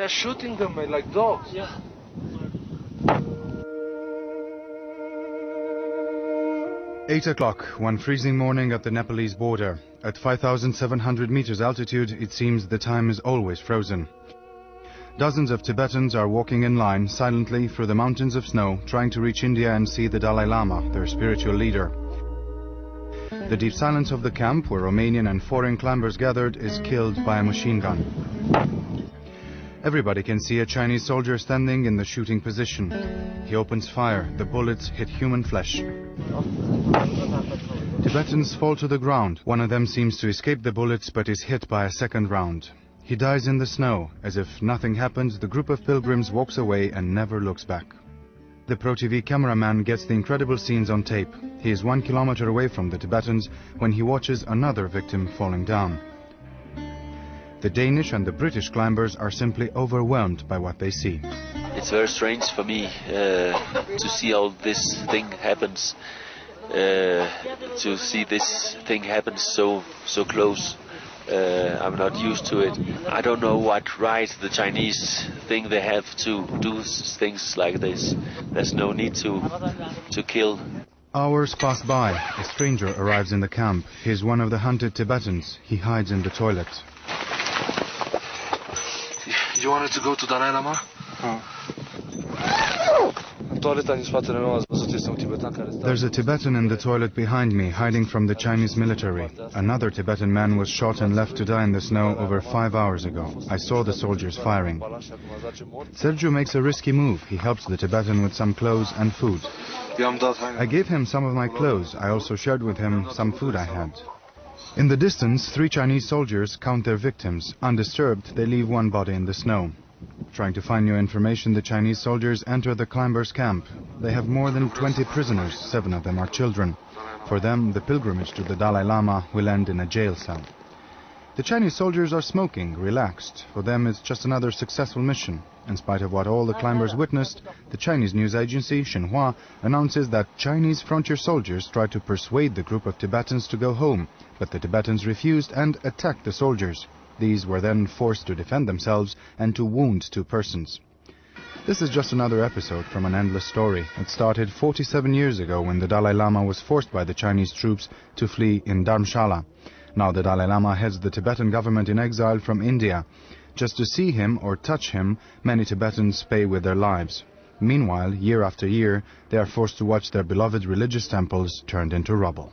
They're shooting them like dogs. Yeah. Eight o'clock, one freezing morning at the Nepalese border. At 5,700 meters altitude, it seems the time is always frozen. Dozens of Tibetans are walking in line silently through the mountains of snow, trying to reach India and see the Dalai Lama, their spiritual leader. The deep silence of the camp, where Romanian and foreign climbers gathered, is killed by a machine gun. Everybody can see a Chinese soldier standing in the shooting position. He opens fire. The bullets hit human flesh. Tibetans fall to the ground. One of them seems to escape the bullets but is hit by a second round. He dies in the snow. As if nothing happened, the group of pilgrims walks away and never looks back. The ProTV cameraman gets the incredible scenes on tape. He is 1 kilometer away from the Tibetans when he watches another victim falling down. The Danish and the British climbers are simply overwhelmed by what they see. It's very strange for me to see all this thing happens, to see this thing happen so close. I'm not used to it. I don't know what right the Chinese think they have to do things like this. There's no need to kill. Hours pass by. A stranger arrives in the camp. He is one of the hunted Tibetans. He hides in the toilet. You wanted to go to Dalai Lama? There's a Tibetan in the toilet behind me, hiding from the Chinese military. Another Tibetan man was shot and left to die in the snow over 5 hours ago. I saw the soldiers firing. Sergio makes a risky move. He helps the Tibetan with some clothes and food. I gave him some of my clothes. I also shared with him some food I had. In the distance, 3 Chinese soldiers count their victims. Undisturbed, they leave one body in the snow. Trying to find new information, the Chinese soldiers enter the climbers' camp. They have more than 20 prisoners, 7 of them are children. For them, the pilgrimage to the Dalai Lama will end in a jail cell. The Chinese soldiers are smoking, relaxed. For them, it's just another successful mission. In spite of what all the climbers witnessed, the Chinese news agency, Xinhua, announces that Chinese frontier soldiers tried to persuade the group of Tibetans to go home, but the Tibetans refused and attacked the soldiers. These were then forced to defend themselves and to wound 2 persons. This is just another episode from an endless story. It started 47 years ago when the Dalai Lama was forced by the Chinese troops to flee in Dharamshala. Now the Dalai Lama heads the Tibetan government in exile from India. Just to see him or touch him, many Tibetans pay with their lives. Meanwhile, year after year, they are forced to watch their beloved religious temples turned into rubble.